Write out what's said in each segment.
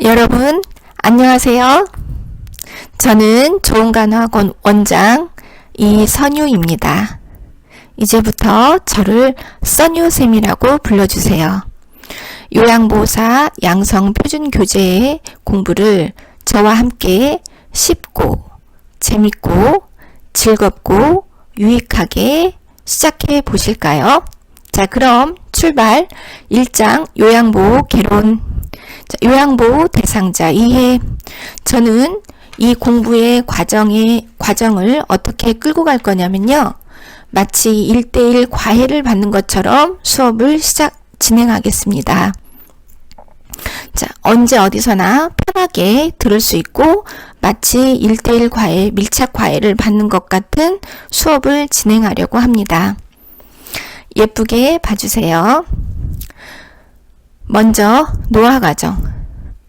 여러분, 안녕하세요. 저는 좋은간호학원 원장 이선유입니다. 이제부터 저를 써뉴쌤이라고 불러주세요. 요양보호사 양성표준교재의 공부를 저와 함께 쉽고 재밌고 즐겁고 유익하게 시작해 보실까요? 자, 그럼 출발! 1장 요양보호 개론. 자, 요양보호 대상자 이해. 저는 이 공부의 과정을 어떻게 끌고 갈 거냐면요. 마치 1대1 과외를 받는 것처럼 수업을 진행하겠습니다. 자, 언제 어디서나 편하게 들을 수 있고 마치 1대1 과외, 밀착 과외를 받는 것 같은 수업을 진행하려고 합니다. 예쁘게 봐주세요. 먼저 노화 과정.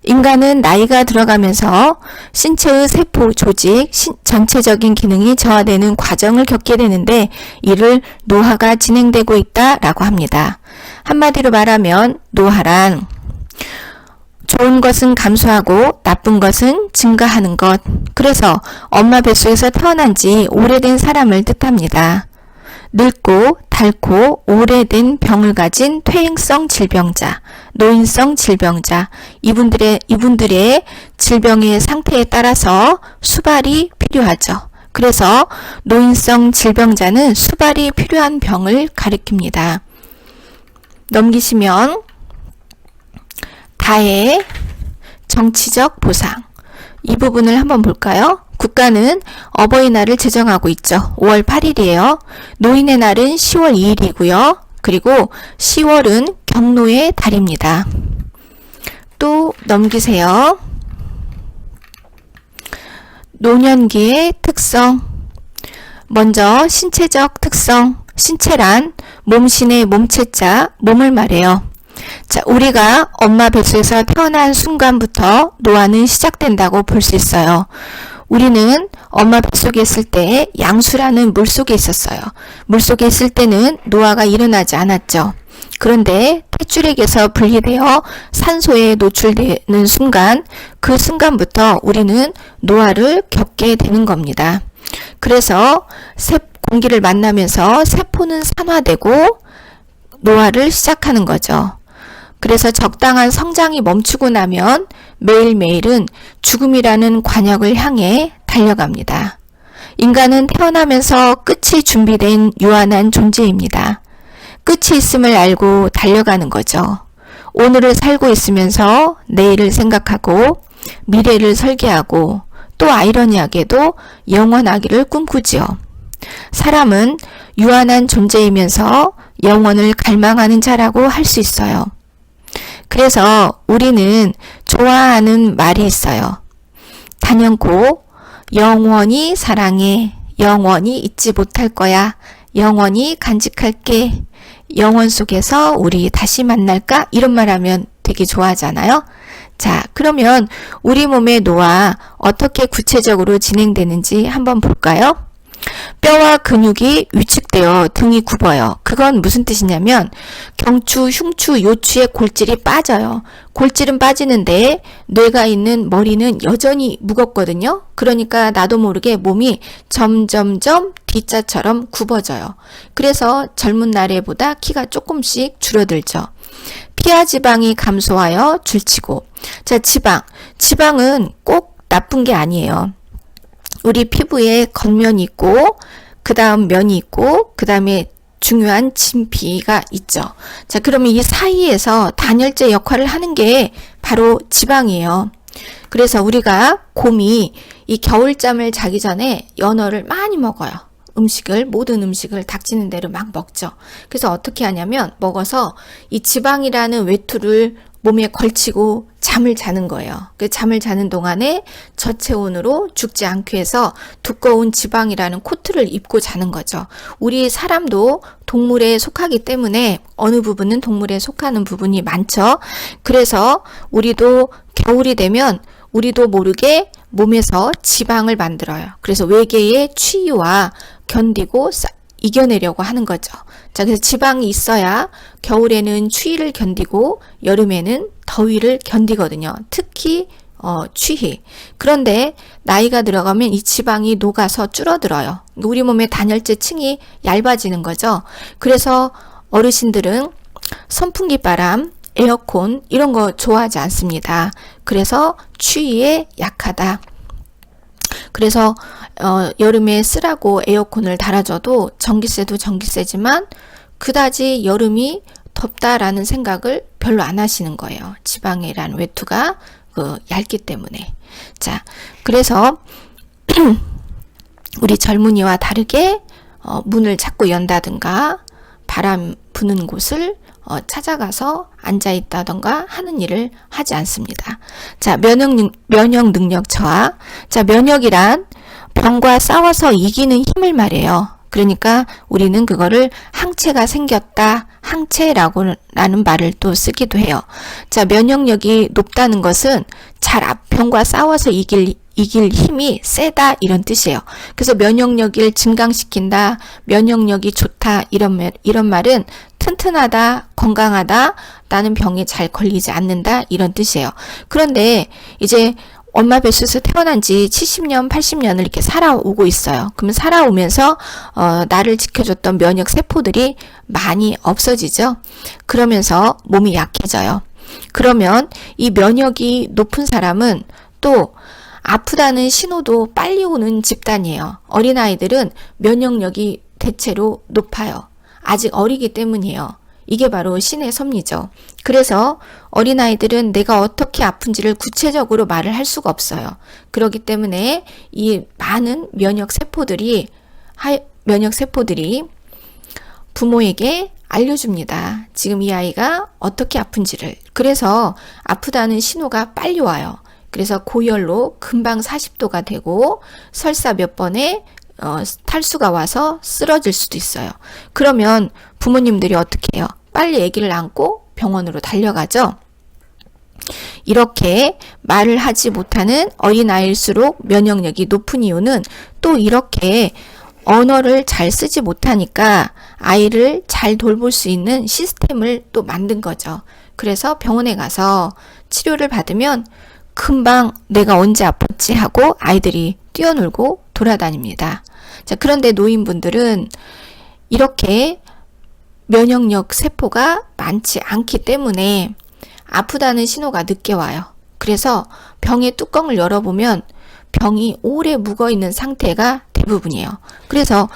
인간은 나이가 들어가면서 신체의 세포, 조직, 전체적인 기능이 저하되는 과정을 겪게 되는데 이를 노화가 진행되고 있다라고 합니다. 한마디로 말하면 노화란 좋은 것은 감소하고 나쁜 것은 증가하는 것. 그래서 엄마 뱃속에서 태어난 지 오래된 사람을 뜻합니다. 늙고 닳고 오래된 병을 가진 퇴행성 질병자, 노인성 질병자, 이분들의 질병의 상태에 따라서 수발이 필요하죠. 그래서 노인성 질병자는 수발이 필요한 병을 가리킵니다. 넘기시면 다의 정치적 보상. 이 부분을 한번 볼까요? 국가는 어버이날을 제정하고 있죠. 5월 8일이에요. 노인의 날은 10월 2일이고요. 그리고 10월은 경로의 달입니다. 또 넘기세요. 노년기의 특성. 먼저 신체적 특성. 신체란 몸신의 몸체자, 몸을 말해요. 자, 우리가 엄마 뱃속에서 태어난 순간부터 노화는 시작된다고 볼 수 있어요. 우리는 엄마 뱃속에 있을 때 양수라는 물속에 있었어요. 물속에 있을 때는 노화가 일어나지 않았죠. 그런데 탯줄액에서 분리되어 산소에 노출되는 순간, 그 순간부터 우리는 노화를 겪게 되는 겁니다. 그래서 공기를 만나면서 세포는 산화되고 노화를 시작하는 거죠. 그래서 적당한 성장이 멈추고 나면 매일매일은 죽음이라는 관역을 향해 달려갑니다. 인간은 태어나면서 끝이 준비된 유한한 존재입니다. 끝이 있음을 알고 달려가는 거죠. 오늘을 살고 있으면서 내일을 생각하고 미래를 설계하고 또 아이러니하게도 영원하기를 꿈꾸지요. 사람은 유한한 존재이면서 영원을 갈망하는 자라고 할 수 있어요. 그래서 우리는 좋아하는 말이 있어요. 단연코 영원히 사랑해, 영원히 잊지 못할 거야, 영원히 간직할게, 영원 속에서 우리 다시 만날까? 이런 말 하면 되게 좋아하잖아요. 자, 그러면 우리 몸의 노화 어떻게 구체적으로 진행되는지 한번 볼까요? 뼈와 근육이 위축되어 등이 굽어요. 그건 무슨 뜻이냐면 경추, 흉추, 요추의 골질이 빠져요. 골질은 빠지는데 뇌가 있는 머리는 여전히 무겁거든요. 그러니까 나도 모르게 몸이 점점점 D자처럼 굽어져요. 그래서 젊은 나이보다 키가 조금씩 줄어들죠. 피하 지방이 감소하여 줄치고. 자, 지방은 꼭 나쁜 게 아니에요. 우리 피부에 겉면이 있고 그 다음 면이 있고 그 다음에 중요한 진피가 있죠. 자, 그러면 이 사이에서 단열재 역할을 하는 게 바로 지방이에요. 그래서 우리가 곰이 이 겨울잠을 자기 전에 연어를 많이 먹어요. 모든 음식을 닥치는 대로 막 먹죠. 그래서 어떻게 하냐면 먹어서 이 지방이라는 외투를 몸에 걸치고 잠을 자는 거예요. 그 잠을 자는 동안에 저체온으로 죽지 않기 위해서 두꺼운 지방이라는 코트를 입고 자는 거죠. 우리 사람도 동물에 속하기 때문에 어느 부분은 동물에 속하는 부분이 많죠. 그래서 우리도 겨울이 되면 우리도 모르게 몸에서 지방을 만들어요. 그래서 외계의 추위와 견디고 이겨내려고 하는 거죠. 자, 그래서 지방이 있어야 겨울에는 추위를 견디고 여름에는 더위를 견디거든요. 특히 추위. 그런데 나이가 들어가면 이 지방이 녹아서 줄어들어요. 우리 몸의 단열재 층이 얇아지는 거죠. 그래서 어르신들은 선풍기 바람, 에어컨 이런 거 좋아하지 않습니다. 그래서 추위에 약하다. 그래서 여름에 쓰라고 에어컨을 달아줘도 전기세도 전기세지만 그다지 여름이 덥다라는 생각을 별로 안 하시는 거예요. 지방이라는 외투가 얇기 때문에. 자, 그래서 우리 젊은이와 다르게 문을 자꾸 연다든가 바람 부는 곳을 찾아가서 앉아있다던가 하는 일을 하지 않습니다. 자, 면역 능력 저하. 자, 면역이란 병과 싸워서 이기는 힘을 말해요. 그러니까 우리는 그거를 항체가 생겼다, 항체라는 말을 또 쓰기도 해요. 자, 면역력이 높다는 것은 병과 싸워서 이길 힘이 세다 이런 뜻이에요. 그래서 면역력을 증강시킨다, 면역력이 좋다 이런 말은 튼튼하다, 건강하다, 나는 병에 잘 걸리지 않는다 이런 뜻이에요. 그런데 이제 엄마 뱃속에서 태어난 지 70년, 80년을 이렇게 살아오고 있어요. 그러면 살아오면서 나를 지켜줬던 면역 세포들이 많이 없어지죠. 그러면서 몸이 약해져요. 그러면 이 면역이 높은 사람은 또 아프다는 신호도 빨리 오는 집단이에요. 어린아이들은 면역력이 대체로 높아요. 아직 어리기 때문이에요. 이게 바로 신의 섭리죠. 그래서 어린아이들은 내가 어떻게 아픈지를 구체적으로 말을 할 수가 없어요. 그렇기 때문에 이 많은 면역 세포들이 부모에게 알려줍니다. 지금 이 아이가 어떻게 아픈지를. 그래서 아프다는 신호가 빨리 와요. 그래서 고열로 금방 40도가 되고 설사 몇 번에 탈수가 와서 쓰러질 수도 있어요. 그러면 부모님들이 어떻게 해요? 빨리 아기를 안고 병원으로 달려가죠. 이렇게 말을 하지 못하는 어린아이일수록 면역력이 높은 이유는 또 이렇게 언어를 잘 쓰지 못하니까 아이를 잘 돌볼 수 있는 시스템을 또 만든 거죠. 그래서 병원에 가서 치료를 받으면 금방 내가 언제 아팠지 하고 아이들이 뛰어놀고 돌아다닙니다. 자, 그런데 노인분들은 이렇게 면역력 세포가 많지 않기 때문에 아프다는 신호가 늦게 와요. 그래서 병의 뚜껑을 열어보면 병이 오래 묵어있는 상태가 대부분이에요. 그래서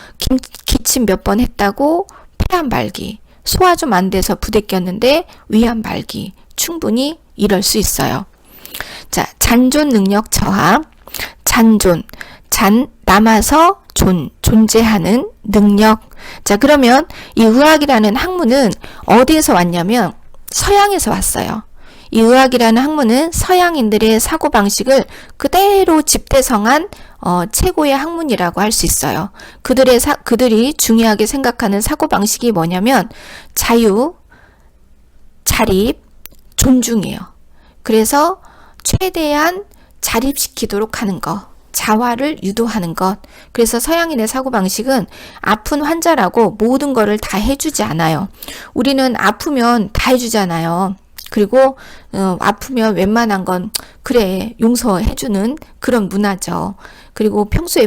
기침 몇 번 했다고 폐암 발기, 소화 좀 안 돼서 부대꼈는데 위암 발기 충분히 이럴 수 있어요. 자, 잔존 능력 저하. 남아서 존재하는 능력. 자, 그러면 이 의학이라는 학문은 어디에서 왔냐면 서양에서 왔어요. 이 의학이라는 학문은 서양인들의 사고방식을 그대로 집대성한 최고의 학문이라고 할 수 있어요. 그들이 중요하게 생각하는 사고방식이 뭐냐면 자유, 자립, 존중이에요. 그래서 최대한 자립시키도록 하는 것, 자활을 유도하는 것. 그래서 서양인의 사고방식은 아픈 환자라고 모든 거를 다 해주지 않아요. 우리는 아프면 다 해주잖아요. 그리고 아프면 웬만한 건 그래 용서해주는 그런 문화죠. 그리고 평소에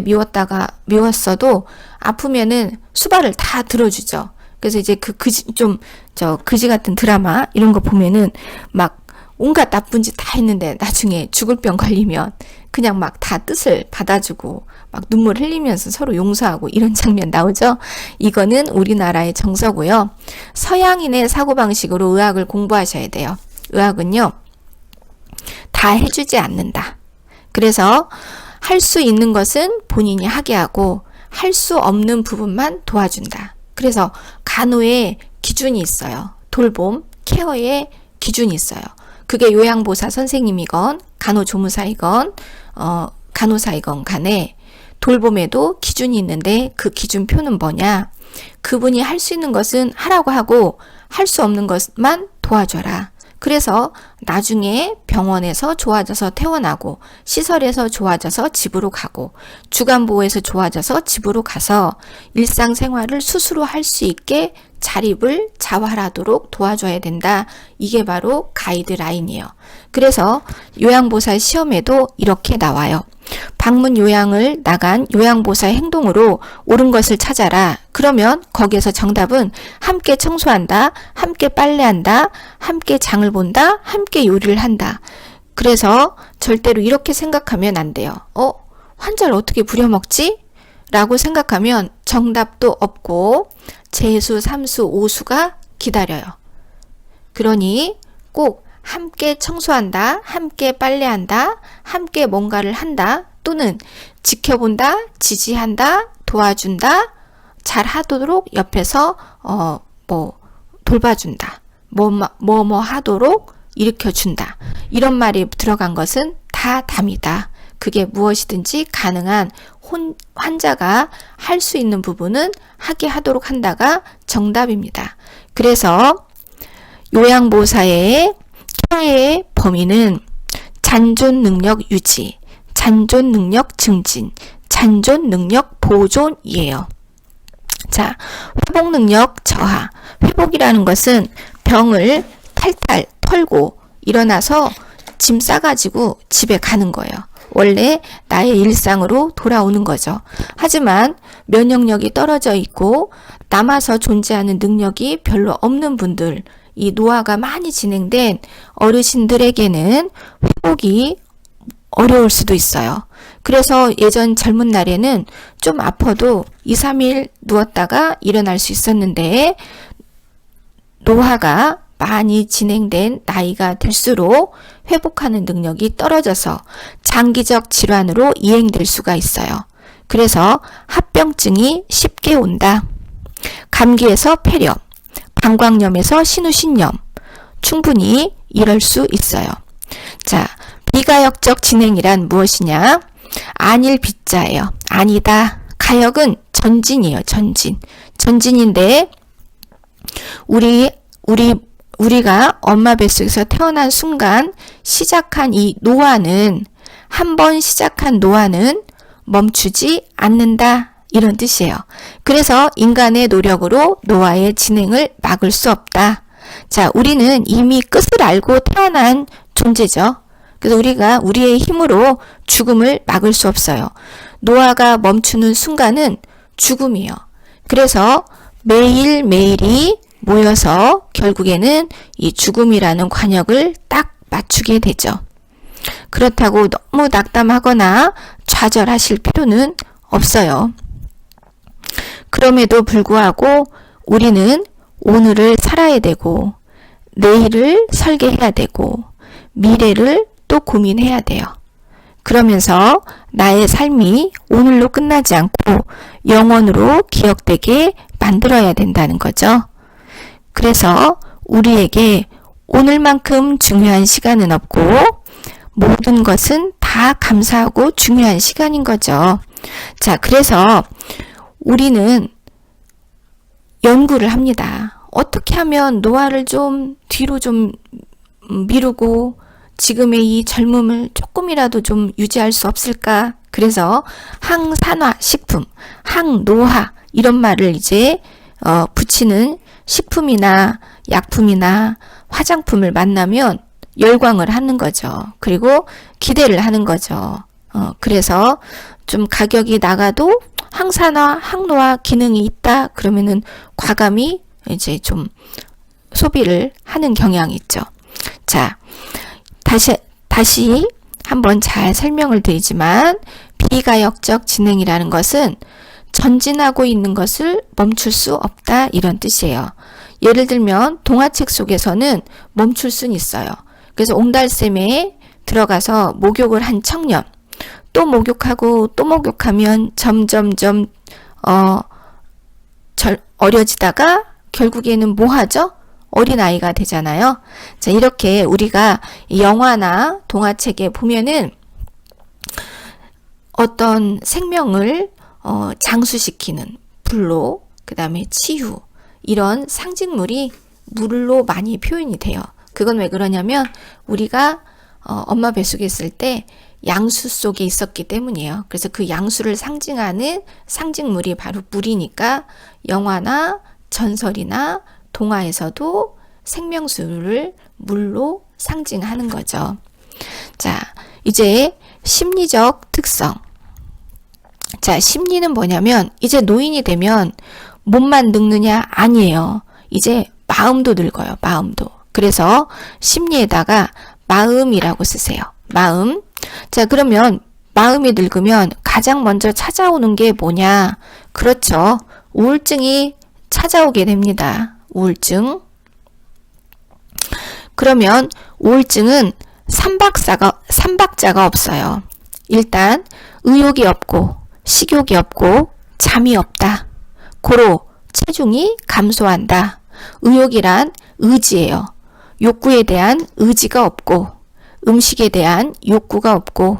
미웠어도 아프면은 수발을 다 들어주죠. 그래서 이제 그지 같은 드라마 이런 거 보면은 막 온갖 나쁜 짓 다 했는데 나중에 죽을 병 걸리면 그냥 막 다 뜻을 받아주고 막 눈물 흘리면서 서로 용서하고 이런 장면 나오죠. 이거는 우리나라의 정서고요. 서양인의 사고방식으로 의학을 공부하셔야 돼요. 의학은요, 다 해주지 않는다. 그래서 할 수 있는 것은 본인이 하게 하고 할 수 없는 부분만 도와준다. 그래서 간호의 기준이 있어요. 돌봄, 케어의 기준이 있어요. 그게 요양보사 선생님이건 간호조무사이건 간호사이건 간에 돌봄에도 기준이 있는데 그 기준표는 뭐냐? 그분이 할 수 있는 것은 하라고 하고 할 수 없는 것만 도와줘라. 그래서 나중에 병원에서 좋아져서 퇴원하고 시설에서 좋아져서 집으로 가고 주간보호에서 좋아져서 집으로 가서 일상생활을 스스로 할 수 있게 자립을 자활하도록 도와줘야 된다. 이게 바로 가이드라인이에요. 그래서 요양보사 시험에도 이렇게 나와요. 방문 요양을 나간 요양보사의 행동으로 옳은 것을 찾아라. 그러면 거기에서 정답은 함께 청소한다, 함께 빨래한다, 함께 장을 본다, 함께 요리를 한다. 그래서 절대로 이렇게 생각하면 안 돼요. 환자를 어떻게 부려먹지? 라고 생각하면 정답도 없고 재수, 삼수, 오수가 기다려요. 그러니 꼭 함께 청소한다, 함께 빨래한다, 함께 뭔가를 한다, 또는 지켜본다, 지지한다, 도와준다, 잘 하도록 옆에서 돌봐준다, 뭐 하도록 일으켜준다. 이런 말이 들어간 것은 다 답니다. 그게 무엇이든지 가능한 환자가 할 수 있는 부분은 하게 하도록 한다가 정답입니다. 그래서 요양보호사의 케어의 범위는 잔존 능력 유지, 잔존 능력 증진, 잔존 능력 보존이에요. 자, 회복 능력 저하. 회복이라는 것은 병을 탈탈 털고 일어나서 짐 싸가지고 집에 가는 거예요. 원래 나의 일상으로 돌아오는 거죠. 하지만 면역력이 떨어져 있고 남아서 존재하는 능력이 별로 없는 분들, 이 노화가 많이 진행된 어르신들에게는 회복이 어려울 수도 있어요. 그래서 예전 젊은 날에는 좀 아파도 2, 3일 누웠다가 일어날 수 있었는데 노화가 많이 진행된 나이가 들수록 회복하는 능력이 떨어져서 장기적 질환으로 이행될 수가 있어요. 그래서 합병증이 쉽게 온다. 감기에서 폐렴, 방광염에서 신우신염, 충분히 이럴 수 있어요. 자, 비가역적 진행이란 무엇이냐? 아닐 비자예요. 아니다. 가역은 전진이에요. 전진인데 우리가 엄마 뱃속에서 태어난 순간 시작한 이 노화는, 한 번 시작한 노화는 멈추지 않는다. 이런 뜻이에요. 그래서 인간의 노력으로 노화의 진행을 막을 수 없다. 자, 우리는 이미 끝을 알고 태어난 존재죠. 그래서 우리가 우리의 힘으로 죽음을 막을 수 없어요. 노화가 멈추는 순간은 죽음이에요. 그래서 매일매일이 모여서 결국에는 이 죽음이라는 관역을 딱 맞추게 되죠. 그렇다고 너무 낙담하거나 좌절하실 필요는 없어요. 그럼에도 불구하고 우리는 오늘을 살아야 되고 내일을 설계해야 되고 미래를 또 고민해야 돼요. 그러면서 나의 삶이 오늘로 끝나지 않고 영원으로 기억되게 만들어야 된다는 거죠. 그래서 우리에게 오늘만큼 중요한 시간은 없고 모든 것은 다 감사하고 중요한 시간인 거죠. 자, 그래서 우리는 연구를 합니다. 어떻게 하면 노화를 좀 뒤로 좀 미루고 지금의 이 젊음을 조금이라도 좀 유지할 수 없을까? 그래서 항산화 식품, 항노화 이런 말을 이제 붙이는 식품이나 약품이나 화장품을 만나면 열광을 하는 거죠. 그리고 기대를 하는 거죠. 그래서 좀 가격이 나가도 항산화, 항노화 기능이 있다 그러면은 과감히 이제 좀 소비를 하는 경향이 있죠. 자, 다시 한번 잘 설명을 드리지만 비가역적 진행이라는 것은 전진하고 있는 것을 멈출 수 없다 이런 뜻이에요. 예를 들면 동화책 속에서는 멈출 수는 있어요. 그래서 옹달샘에 들어가서 목욕을 한 청년, 또 목욕하고 또 목욕하면 점점점 어려지다가 결국에는 뭐 하죠? 어린아이가 되잖아요. 자, 이렇게 우리가 영화나 동화책에 보면은 어떤 생명을 장수시키는 불로, 그 다음에 치유, 이런 상징물이 물로 많이 표현이 돼요. 그건 왜 그러냐면 우리가 엄마 뱃속에 있을 때 양수 속에 있었기 때문이에요. 그래서 그 양수를 상징하는 상징물이 바로 물이니까 영화나 전설이나 동화에서도 생명수를 물로 상징하는 거죠. 자, 이제 심리적 특성. 자, 심리는 뭐냐면 이제 노인이 되면 몸만 늙느냐? 아니에요. 이제 마음도 늙어요. 마음도. 그래서 심리에다가 마음이라고 쓰세요. 마음. 자, 그러면 마음이 늙으면 가장 먼저 찾아오는 게 뭐냐? 그렇죠. 우울증이 찾아오게 됩니다. 우울증. 그러면 우울증은 삼박자가 없어요. 일단 의욕이 없고 식욕이 없고 잠이 없다. 고로 체중이 감소한다. 의욕이란 의지예요. 욕구에 대한 의지가 없고 음식에 대한 욕구가 없고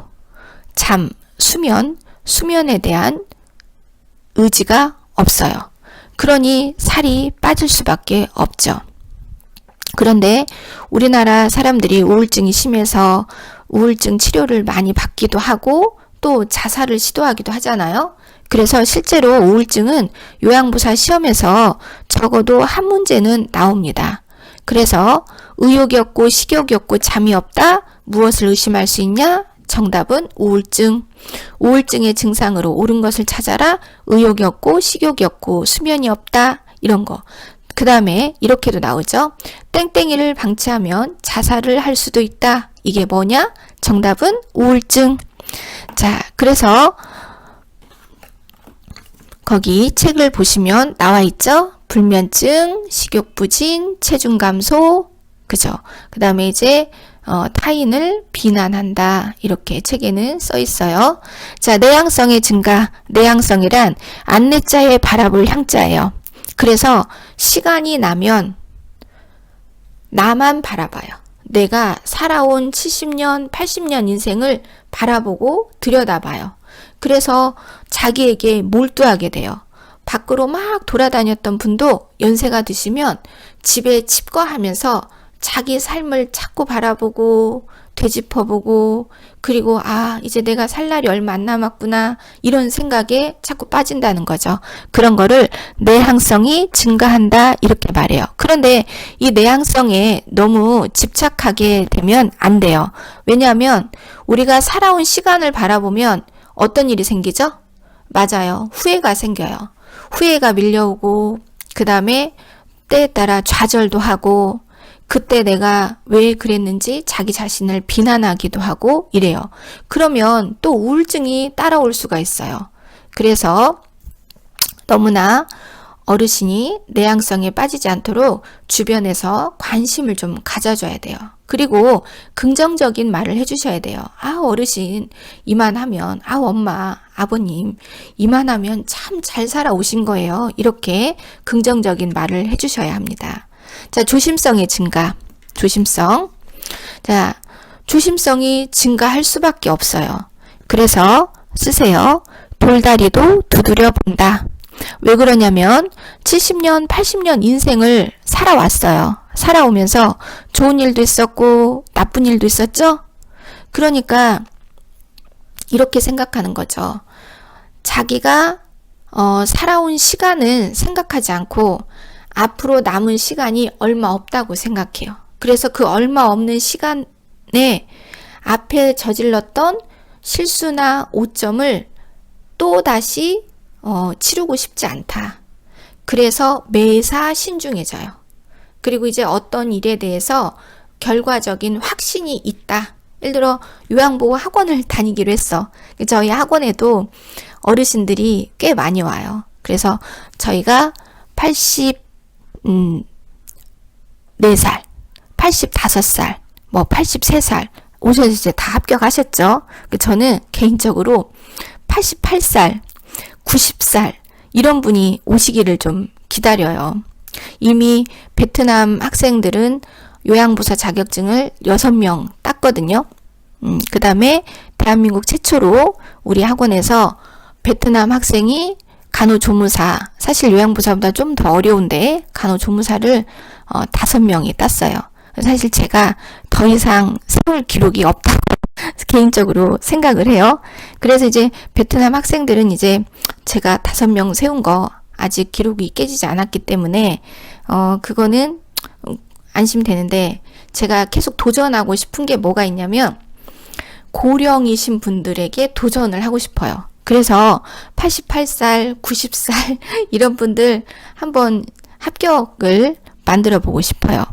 수면에 대한 의지가 없어요. 그러니 살이 빠질 수밖에 없죠. 그런데 우리나라 사람들이 우울증이 심해서 우울증 치료를 많이 받기도 하고 또 자살을 시도하기도 하잖아요. 그래서 실제로 우울증은 요양부사 시험에서 적어도 한 문제는 나옵니다. 그래서 의욕이 없고 식욕이 없고 잠이 없다. 무엇을 의심할 수 있냐? 정답은 우울증. 우울증의 증상으로 옳은 것을 찾아라. 의욕이 없고 식욕이 없고 수면이 없다. 이런 거. 그 다음에 이렇게도 나오죠. 땡땡이를 방치하면 자살을 할 수도 있다. 이게 뭐냐? 정답은 우울증. 자, 그래서 거기 책을 보시면 나와 있죠? 불면증, 식욕부진, 체중 감소, 그죠? 그 다음에 이제 타인을 비난한다. 이렇게 책에는 써 있어요. 자, 내향성의 증가. 내향성이란 안내자에 바라볼 향자예요. 그래서 시간이 나면 나만 바라봐요. 내가 살아온 70년, 80년 인생을 바라보고 들여다봐요. 그래서 자기에게 몰두하게 돼요. 밖으로 막 돌아다녔던 분도 연세가 드시면 집에 집거하면서 자기 삶을 자꾸 바라보고 되짚어보고 그리고 이제 내가 살 날이 얼마 안 남았구나 이런 생각에 자꾸 빠진다는 거죠. 그런 거를 내향성이 증가한다 이렇게 말해요. 그런데 이 내향성에 너무 집착하게 되면 안 돼요. 왜냐하면 우리가 살아온 시간을 바라보면 어떤 일이 생기죠? 맞아요. 후회가 생겨요. 후회가 밀려오고 그 다음에 때에 따라 좌절도 하고 그때 내가 왜 그랬는지 자기 자신을 비난하기도 하고 이래요. 그러면 또 우울증이 따라올 수가 있어요. 그래서 너무나 어르신이 내향성에 빠지지 않도록 주변에서 관심을 좀 가져줘야 돼요. 그리고 긍정적인 말을 해주셔야 돼요. 어르신 이만하면 엄마 아버님 이만하면 참 잘 살아오신 거예요. 이렇게 긍정적인 말을 해주셔야 합니다. 자, 조심성의 증가. 조심성. 자, 조심성이 증가할 수밖에 없어요. 그래서 쓰세요. 돌다리도 두드려 본다. 왜 그러냐면 70년, 80년 인생을 살아왔어요. 살아오면서 좋은 일도 있었고 나쁜 일도 있었죠? 그러니까 이렇게 생각하는 거죠. 자기가 살아온 시간은 생각하지 않고 앞으로 남은 시간이 얼마 없다고 생각해요. 그래서 그 얼마 없는 시간에 앞에 저질렀던 실수나 오점을 또 다시 치르고 싶지 않다. 그래서 매사 신중해져요. 그리고 이제 어떤 일에 대해서 결과적인 확신이 있다. 예를 들어 요양보호 학원을 다니기로 했어. 저희 학원에도 어르신들이 꽤 많이 와요. 그래서 저희가 84살, 85살, 83살 오셔서 이제 다 합격하셨죠. 저는 개인적으로 88살, 90살 이런 분이 오시기를 좀 기다려요. 이미 베트남 학생들은 요양보사 자격증을 6명 땄거든요. 그 다음에 대한민국 최초로 우리 학원에서 베트남 학생이 간호조무사, 사실 요양보사보다 좀 더 어려운데 간호조무사를 5명이 땄어요. 사실 제가 더 이상 세울 기록이 없다고 개인적으로 생각을 해요. 그래서 이제 베트남 학생들은 이제 제가 5명 세운 거 아직 기록이 깨지지 않았기 때문에 그거는 안심되는데, 제가 계속 도전하고 싶은 게 뭐가 있냐면 고령이신 분들에게 도전을 하고 싶어요. 그래서 88살, 90살 이런 분들 한번 합격을 만들어 보고 싶어요.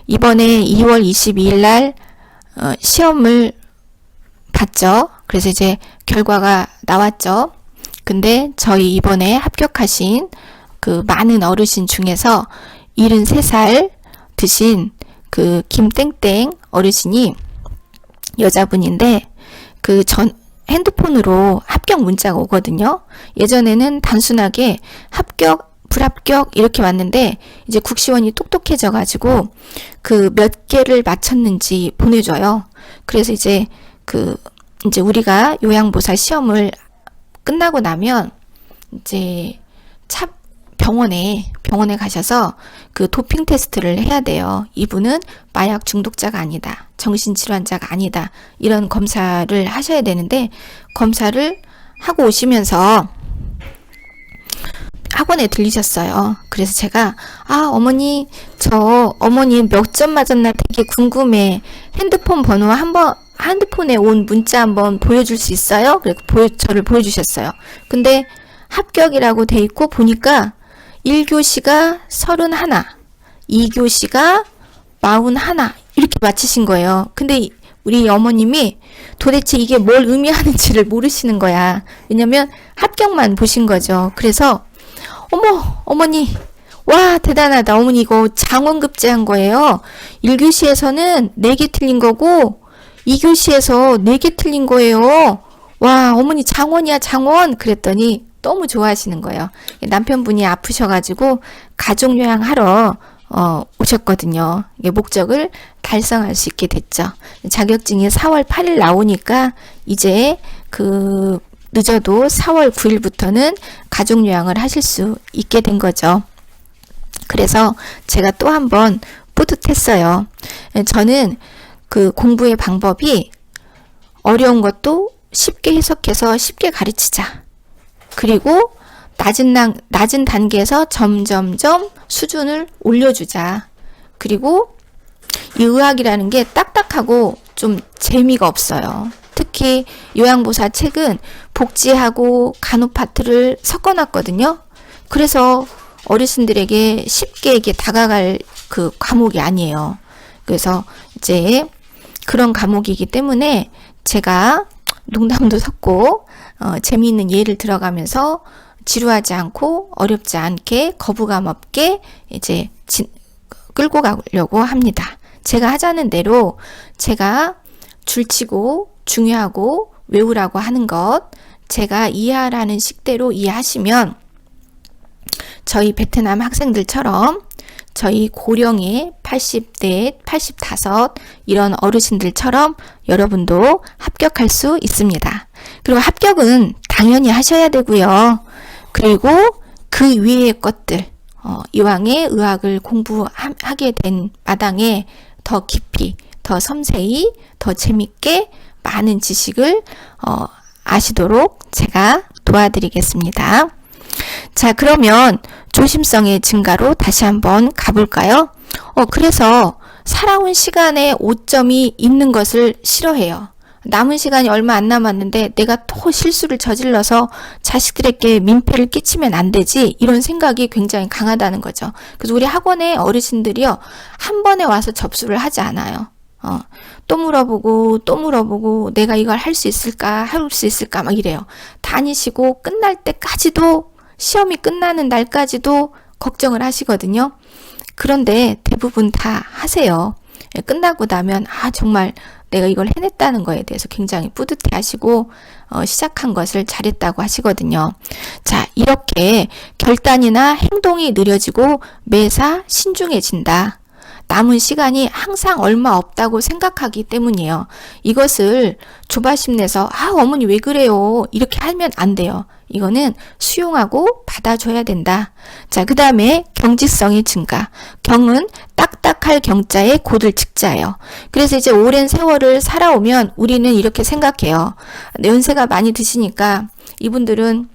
이번에 2월 22일 날 시험을 봤죠. 그래서 이제 결과가 나왔죠. 근데 저희 이번에 합격하신 그 많은 어르신 중에서 73살 드신 그 김땡땡 어르신이 여자분인데, 그 핸드폰으로 합격 문자가 오거든요. 예전에는 단순하게 합격, 불합격 이렇게 왔는데, 이제 국시원이 똑똑해져 가지고 그 몇 개를 맞췄는지 보내줘요. 그래서 이제 이제 우리가 요양보사 시험을 끝나고 나면 이제 병원에 가셔서 그 도핑 테스트를 해야 돼요. 이분은 마약 중독자가 아니다, 정신질환자가 아니다, 이런 검사를 하셔야 되는데, 검사를 하고 오시면서 학원에 들리셨어요. 그래서 제가 어머니, 어머니 몇 점 맞았나 되게 궁금해. 핸드폰 번호 핸드폰에 온 문자 한번 보여줄 수 있어요? 그리고 저를 보여주셨어요. 근데 합격이라고 돼 있고 보니까 1교시가 31, 2교시가 41 이렇게 맞히신 거예요. 근데 우리 어머님이 도대체 이게 뭘 의미하는지를 모르시는 거야. 왜냐면 합격만 보신 거죠. 그래서 어머니, 와, 대단하다. 어머니 이거 장원급제한 거예요. 1교시에서는 4개 틀린 거고 2교시에서 4개 틀린 거예요. 와, 어머니 장원이야, 장원. 그랬더니 너무 좋아하시는 거예요. 남편분이 아프셔가지고 가족요양하러 오셨거든요. 목적을 달성할 수 있게 됐죠. 자격증이 4월 8일 나오니까 이제 늦어도 4월 9일부터는 가족요양을 하실 수 있게 된 거죠. 그래서 제가 또 한 번 뿌듯했어요. 저는 그 공부의 방법이 어려운 것도 쉽게 해석해서 쉽게 가르치자. 그리고 낮은 단계에서 점점점 수준을 올려주자. 그리고 이 의학이라는 게 딱딱하고 좀 재미가 없어요. 특히 요양보사 책은 복지하고 간호 파트를 섞어놨거든요. 그래서 어르신들에게 쉽게 이게 다가갈 그 과목이 아니에요. 그래서 이제 그런 과목이기 때문에 제가 농담도 섞고 재미있는 예를 들어가면서 지루하지 않고 어렵지 않게 거부감 없게 이제 끌고 가려고 합니다. 제가 하자는 대로 제가 줄치고 중요하고 외우라고 하는 것, 제가 이해하라는 식대로 이해하시면 저희 베트남 학생들처럼 저희 고령의 80대, 85 이런 어르신들처럼 여러분도 합격할 수 있습니다. 그리고 합격은 당연히 하셔야 되고요. 그리고 그 위의 것들, 이왕에 의학을 공부하게 된 마당에 더 깊이, 더 섬세히, 더 재밌게 많은 지식을 아시도록 제가 도와드리겠습니다. 자, 그러면 조심성의 증가로 다시 한번 가볼까요? 그래서 살아온 시간에 오점이 있는 것을 싫어해요. 남은 시간이 얼마 안 남았는데 내가 또 실수를 저질러서 자식들에게 민폐를 끼치면 안 되지, 이런 생각이 굉장히 강하다는 거죠. 그래서 우리 학원의 어르신들이요, 한 번에 와서 접수를 하지 않아요. 또 물어보고 내가 이걸 할 수 있을까 막 이래요. 다니시고 끝날 때까지도, 시험이 끝나는 날까지도 걱정을 하시거든요. 그런데 대부분 다 하세요. 끝나고 나면 정말 내가 이걸 해냈다는 거에 대해서 굉장히 뿌듯해 하시고 시작한 것을 잘했다고 하시거든요. 자, 이렇게 결단이나 행동이 느려지고 매사 신중해진다. 남은 시간이 항상 얼마 없다고 생각하기 때문이에요. 이것을 조바심 내서 어머니 왜 그래요? 이렇게 하면 안 돼요. 이거는 수용하고 받아줘야 된다. 자, 그 다음에 경직성의 증가. 경은 딱딱할 경자에 곧을 직자예요. 그래서 이제 오랜 세월을 살아오면 우리는 이렇게 생각해요. 연세가 많이 드시니까 이분들은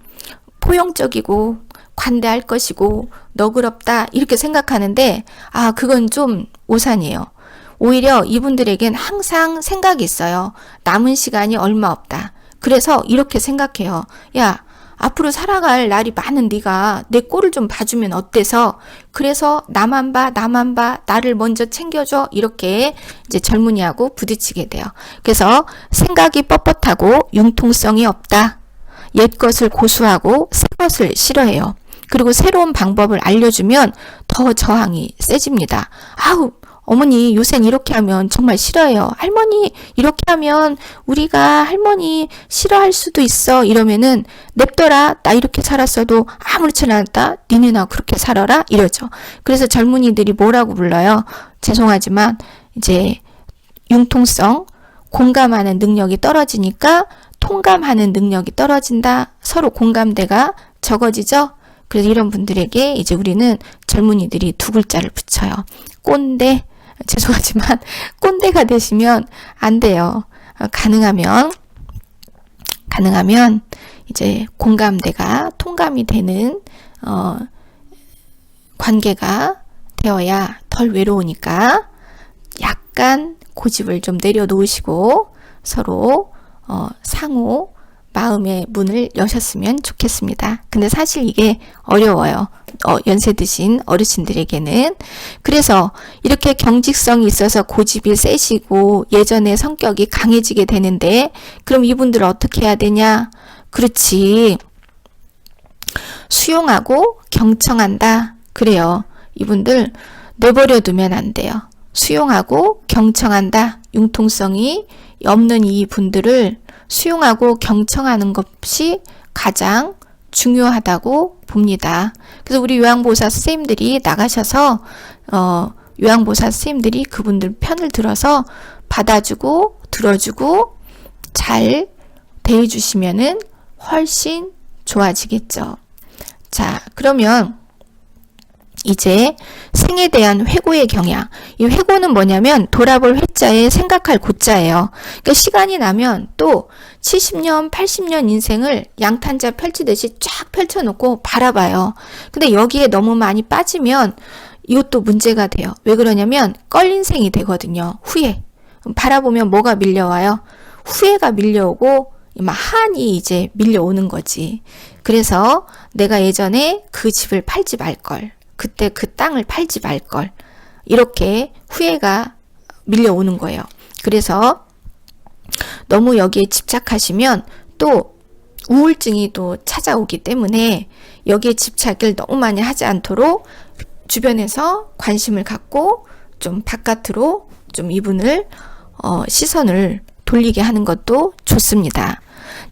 포용적이고 관대할 것이고 너그럽다 이렇게 생각하는데 그건 좀 오산이에요. 오히려 이분들에겐 항상 생각이 있어요. 남은 시간이 얼마 없다. 그래서 이렇게 생각해요. 야, 앞으로 살아갈 날이 많은 네가 내 꼴을 좀 봐주면 어때서? 그래서 나만 봐, 나를 먼저 챙겨줘. 이렇게 이제 젊은이하고 부딪히게 돼요. 그래서 생각이 뻣뻣하고 융통성이 없다. 옛 것을 고수하고 새 것을 싫어해요. 그리고 새로운 방법을 알려주면 더 저항이 세집니다. 어머니 요샌 이렇게 하면 정말 싫어해요. 할머니 이렇게 하면 우리가 할머니 싫어할 수도 있어. 이러면은 냅둬라. 나 이렇게 살았어도 아무렇지나 않다. 니네 나 그렇게 살아라. 이러죠. 그래서 젊은이들이 뭐라고 불러요? 죄송하지만 이제 융통성, 공감하는 능력이 떨어지니까 통감하는 능력이 떨어진다. 서로 공감대가 적어지죠. 그래서 이런 분들에게 이제 우리는 젊은이들이 두 글자를 붙여요. 꼰대. 죄송하지만 꼰대가 되시면 안 돼요. 가능하면 이제 공감대가 통감이 되는 관계가 되어야 덜 외로우니까 약간 고집을 좀 내려놓으시고 서로 상호 마음의 문을 여셨으면 좋겠습니다. 근데 사실 이게 어려워요. 연세 드신 어르신들에게는. 그래서 이렇게 경직성이 있어서 고집이 세시고 예전에 성격이 강해지게 되는데 그럼 이분들 어떻게 해야 되냐? 그렇지. 수용하고 경청한다. 그래요. 이분들 내버려 두면 안 돼요. 수용하고 경청한다. 융통성이 없는 이 분들을 수용하고 경청하는 것이 가장 중요하다고 봅니다. 그래서 우리 요양보호사 선생님들이 나가셔서 요양보호사 선생님들이 그분들 편을 들어서 받아주고 들어주고 잘 대해주시면은 훨씬 좋아지겠죠. 자, 그러면 이제 생에 대한 회고의 경향. 이 회고는 뭐냐면 돌아볼 회자에 생각할 고자예요. 그러니까 시간이 나면 또 70년, 80년 인생을 양탄자 펼치듯이 쫙 펼쳐놓고 바라봐요. 근데 여기에 너무 많이 빠지면 이것도 문제가 돼요. 왜 그러냐면 껄인생이 되거든요. 후회. 바라보면 뭐가 밀려와요? 후회가 밀려오고 한이 이제 밀려오는 거지. 그래서 내가 예전에 그 집을 팔지 말걸. 그때 그 땅을 팔지 말걸. 이렇게 후회가 밀려오는 거예요. 그래서 너무 여기에 집착하시면 또 우울증이 또 찾아오기 때문에 여기에 집착을 너무 많이 하지 않도록 주변에서 관심을 갖고 좀 바깥으로 좀 이분을 시선을 돌리게 하는 것도 좋습니다.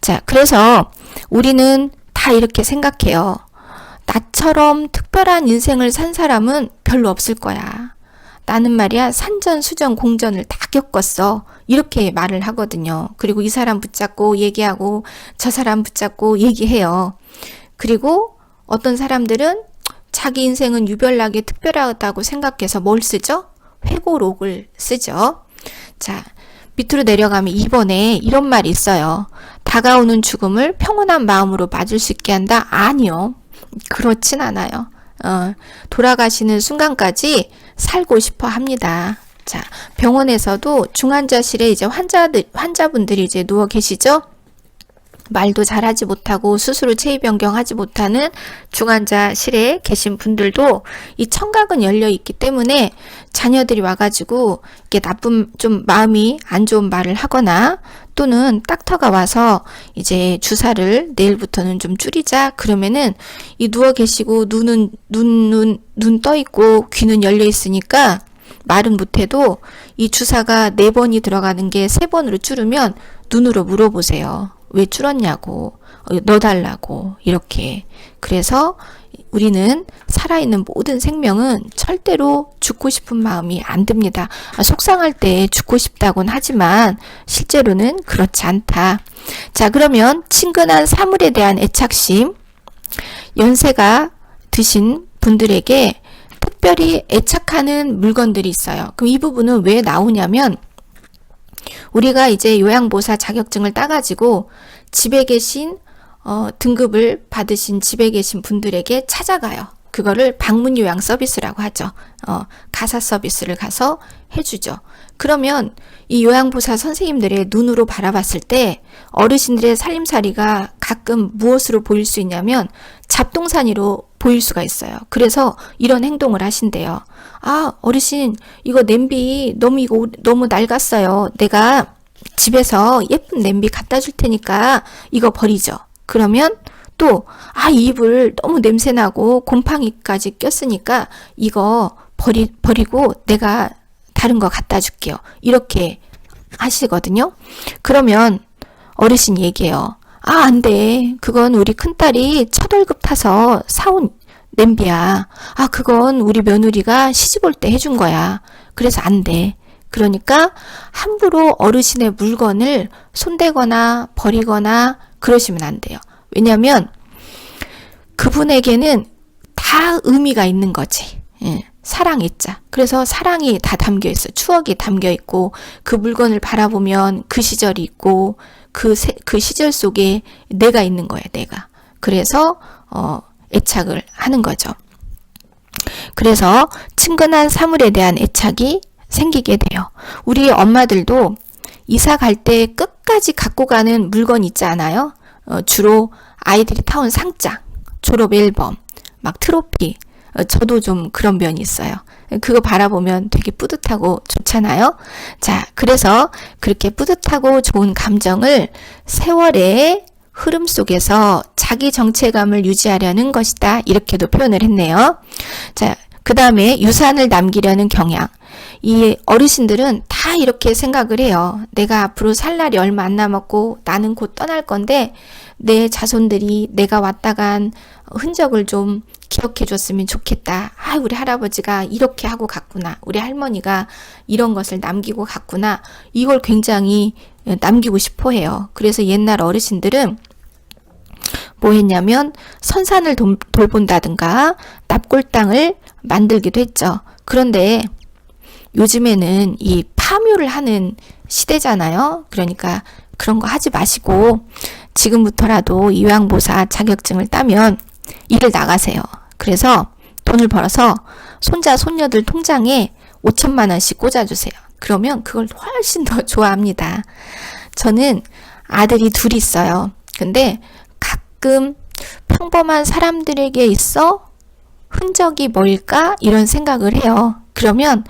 자, 그래서 우리는 다 이렇게 생각해요. 나처럼 특별한 인생을 산 사람은 별로 없을 거야. 나는 말이야 산전수전 공전을 다 겪었어. 이렇게 말을 하거든요. 그리고 이 사람 붙잡고 얘기하고 저 사람 붙잡고 얘기해요. 그리고 어떤 사람들은 자기 인생은 유별나게 특별하다고 생각해서 뭘 쓰죠? 회고록을 쓰죠. 자, 밑으로 내려가면 2번에 이런 말이 있어요. 다가오는 죽음을 평온한 마음으로 맞을 수 있게 한다? 아니요. 그렇진 않아요. 돌아가시는 순간까지 살고 싶어 합니다. 자, 병원에서도 중환자실에 이제 환자분들이 이제 누워 계시죠? 말도 잘하지 못하고 스스로 체위 변경하지 못하는 중환자실에 계신 분들도 이 청각은 열려 있기 때문에 자녀들이 와가지고 이게 나쁜 좀 마음이 안 좋은 말을 하거나 또는 닥터가 와서 이제 주사를 내일부터는 좀 줄이자 그러면은 이 누워 계시고 눈 떠 있고 귀는 열려 있으니까 말은 못해도 이 주사가 4번이 들어가는 게 3번으로 줄으면 눈으로 물어보세요. 왜 줄었냐고, 넣어달라고, 이렇게. 그래서 우리는 살아있는 모든 생명은 절대로 죽고 싶은 마음이 안 듭니다. 속상할 때 죽고 싶다곤 하지만 실제로는 그렇지 않다. 자, 그러면 친근한 사물에 대한 애착심, 연세가 드신 분들에게 특별히 애착하는 물건들이 있어요. 그럼 이 부분은 왜 나오냐면 우리가 이제 요양보호사 자격증을 따가지고 집에 계신 등급을 받으신 집에 계신 분들에게 찾아가요. 그거를 방문 요양 서비스라고 하죠. 가사 서비스를 가서 해주죠. 그러면 이 요양보호사 선생님들의 눈으로 바라봤을 때 어르신들의 살림살이가 가끔 무엇으로 보일 수 있냐면 잡동사니로 보일 수가 있어요. 그래서 이런 행동을 하신대요. 아, 어르신, 이거 냄비 너무 낡았어요. 내가 집에서 예쁜 냄비 갖다 줄 테니까 이거 버리죠. 그러면 또, 이 이불 너무 냄새나고 곰팡이까지 꼈으니까 이거 버리고 내가 다른 거 갖다 줄게요. 이렇게 하시거든요. 그러면 어르신 얘기해요. 안 돼. 그건 우리 큰딸이 첫 월급 타서 사온 냄비야. 그건 우리 며느리가 시집 올 때 해준 거야. 그래서 안 돼. 그러니까 함부로 어르신의 물건을 손대거나 버리거나 그러시면 안 돼요. 왜냐면 그분에게는 다 의미가 있는 거지. 사랑 있자. 그래서 사랑이 다 담겨 있어. 추억이 담겨 있고 그 물건을 바라보면 그 시절이 있고 그 시절 속에 내가 있는 거야, 내가. 그래서 애착을 하는 거죠. 그래서 친근한 사물에 대한 애착이 생기게 돼요. 우리 엄마들도 이사 갈 때 끝까지 갖고 가는 물건 있지 않아요? 주로 아이들이 타온 상장, 졸업 앨범, 막 트로피. 저도 좀 그런 면이 있어요. 그거 바라보면 되게 뿌듯하고 좋잖아요. 자, 그래서 그렇게 뿌듯하고 좋은 감정을 세월의 흐름 속에서 자기 정체감을 유지하려는 것이다. 이렇게도 표현을 했네요. 자, 그 다음에 유산을 남기려는 경향. 이 어르신들은 다 이렇게 생각을 해요. 내가 앞으로 살 날이 얼마 안 남았고 나는 곧 떠날 건데 내 자손들이 내가 왔다 간 흔적을 좀 기억해 줬으면 좋겠다. 우리 할아버지가 이렇게 하고 갔구나. 우리 할머니가 이런 것을 남기고 갔구나. 이걸 굉장히 남기고 싶어 해요. 그래서 옛날 어르신들은 뭐 했냐면 선산을 돌본다든가 납골당을 만들기도 했죠. 그런데 요즘에는 이 파묘를 하는 시대잖아요. 그러니까 그런 거 하지 마시고 지금부터라도 요양보호사 자격증을 따면 일을 나가세요. 그래서 돈을 벌어서 손자 손녀들 통장에 5천만 원씩 꽂아주세요. 그러면 그걸 훨씬 더 좋아합니다. 저는 아들이 둘이 있어요. 근데 가끔 평범한 사람들에게 있어 흔적이 뭘까? 이런 생각을 해요. 그러면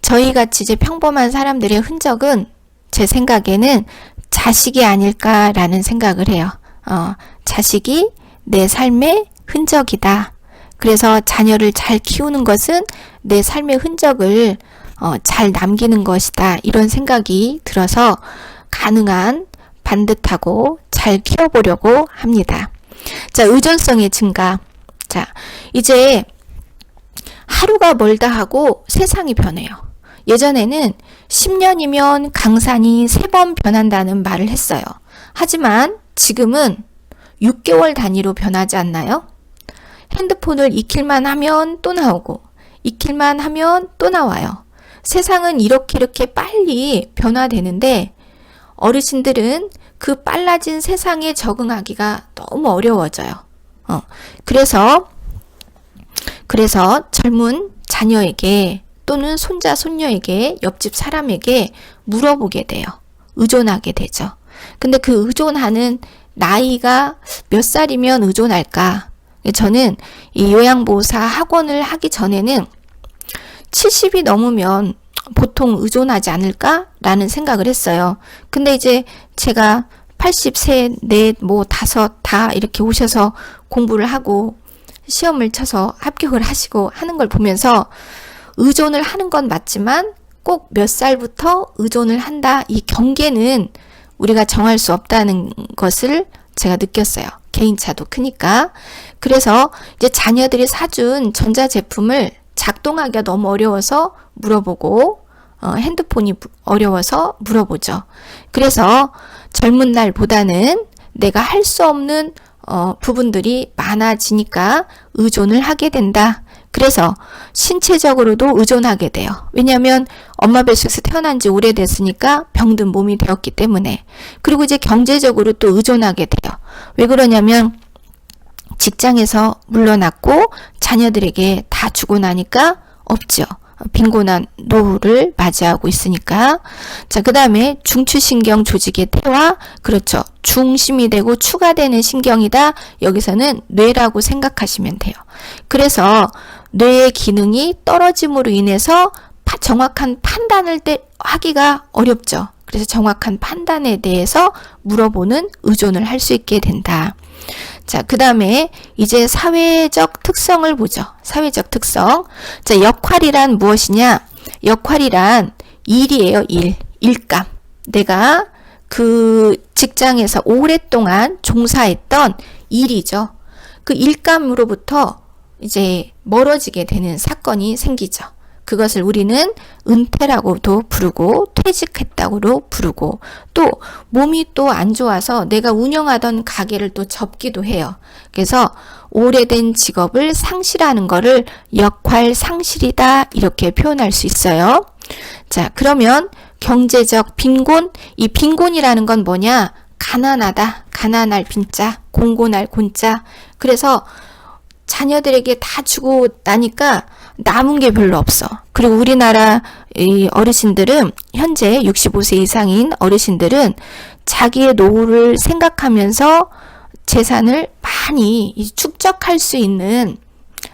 저희같이 이제 평범한 사람들의 흔적은 제 생각에는 자식이 아닐까라는 생각을 해요. 자식이 내 삶의 흔적이다. 그래서 자녀를 잘 키우는 것은 내 삶의 흔적을 잘 남기는 것이다. 이런 생각이 들어서 가능한 반듯하고 잘 키워보려고 합니다. 자, 의존성의 증가. 자, 이제 하루가 멀다 하고 세상이 변해요. 예전에는 10년이면 강산이 3번 변한다는 말을 했어요. 하지만 지금은 6개월 단위로 변하지 않나요? 핸드폰을 익힐만 하면 또 나오고 익힐만 하면 또 나와요. 세상은 이렇게 빨리 변화되는데 어르신들은 그 빨라진 세상에 적응하기가 너무 어려워져요. 그래서 젊은 자녀에게 또는 손자, 손녀에게 옆집 사람에게 물어보게 돼요. 의존하게 되죠. 근데 그 의존하는 나이가 몇 살이면 의존할까? 저는 이 요양보호사 학원을 하기 전에는 70이 넘으면 보통 의존하지 않을까라는 생각을 했어요. 근데 이제 제가 80세, 넷, 5 다 이렇게 오셔서 공부를 하고 시험을 쳐서 합격을 하시고 하는 걸 보면서 의존을 하는 건 맞지만 꼭 몇 살부터 의존을 한다. 이 경계는 우리가 정할 수 없다는 것을 제가 느꼈어요. 개인차도 크니까. 그래서 이제 자녀들이 사준 전자제품을 작동하기가 너무 어려워서 물어보고, 핸드폰이 어려워서 물어보죠. 그래서 젊은 날보다는 내가 할 수 없는 부분들이 많아지니까 의존을 하게 된다. 그래서 신체적으로도 의존하게 돼요. 왜냐하면 엄마 뱃속에서 태어난 지 오래됐으니까 병든 몸이 되었기 때문에. 그리고 이제 경제적으로 또 의존하게 돼요. 왜 그러냐면 직장에서 물러났고 자녀들에게 다 주고 나니까 없죠. 빈곤한 노후를 맞이하고 있으니까. 자, 그 다음에 중추신경 조직의 퇴화. 그렇죠. 중심이 되고 추가되는 신경이다. 여기서는 뇌라고 생각하시면 돼요. 그래서 뇌의 기능이 떨어짐으로 인해서 정확한 판단을 하기가 어렵죠. 그래서 정확한 판단에 대해서 물어보는 의존을 할 수 있게 된다. 자, 그 다음에 이제 사회적 특성을 보죠. 사회적 특성. 자, 역할이란 무엇이냐? 역할이란 일이에요, 일. 일감. 내가 그 직장에서 오랫동안 종사했던 일이죠. 그 일감으로부터 이제 멀어지게 되는 사건이 생기죠. 그것을 우리는 은퇴라고도 부르고 퇴직했다고도 부르고 또 몸이 또 안 좋아서 내가 운영하던 가게를 또 접기도 해요. 그래서 오래된 직업을 상실하는 거를 역할 상실이다 이렇게 표현할 수 있어요. 자, 그러면 경제적 빈곤, 이 빈곤이라는 건 뭐냐? 가난하다, 가난할 빈자, 공곤할 곤자. 그래서 자녀들에게 다 주고 나니까 남은 게 별로 없어. 그리고 우리나라 이 어르신들은 현재 65세 이상인 어르신들은 자기의 노후를 생각하면서 재산을 많이 축적할 수 있는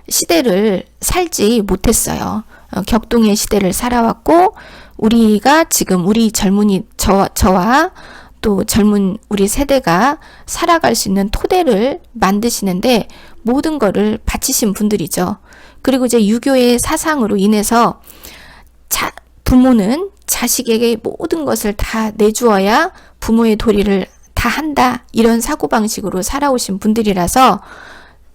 시대를 살지 못했어요. 격동의 시대를 살아왔고 우리가 지금 우리 젊은이 저와 또 젊은 우리 세대가 살아갈 수 있는 토대를 만드시는데 모든 거를 바치신 분들이죠. 그리고 이제 유교의 사상으로 인해서 부모는 자식에게 모든 것을 다 내주어야 부모의 도리를 다 한다. 이런 사고방식으로 살아오신 분들이라서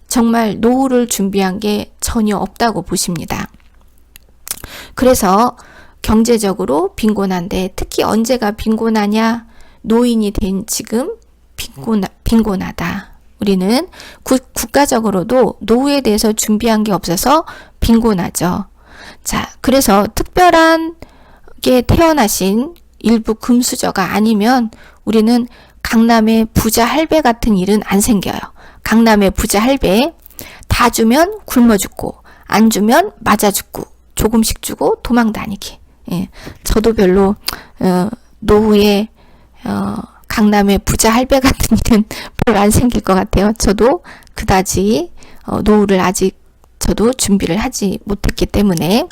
정말 노후를 준비한 게 전혀 없다고 보십니다. 그래서 경제적으로 빈곤한데 특히 언제가 빈곤하냐? 노인이 된 지금 빈곤하다. 우리는 국가적으로도 노후에 대해서 준비한 게 없어서 빈곤하죠. 자, 그래서 특별하게 태어나신 일부 금수저가 아니면 우리는 강남의 부자 할배 같은 일은 안 생겨요. 강남의 부자 할배 다 주면 굶어 죽고 안 주면 맞아 죽고 조금씩 주고 도망 다니기. 예, 저도 별로 노후에 강남의 부자 할배 같은 일은 별로 안 생길 것 같아요. 저도 그다지 노후를 아직 저도 준비를 하지 못했기 때문에.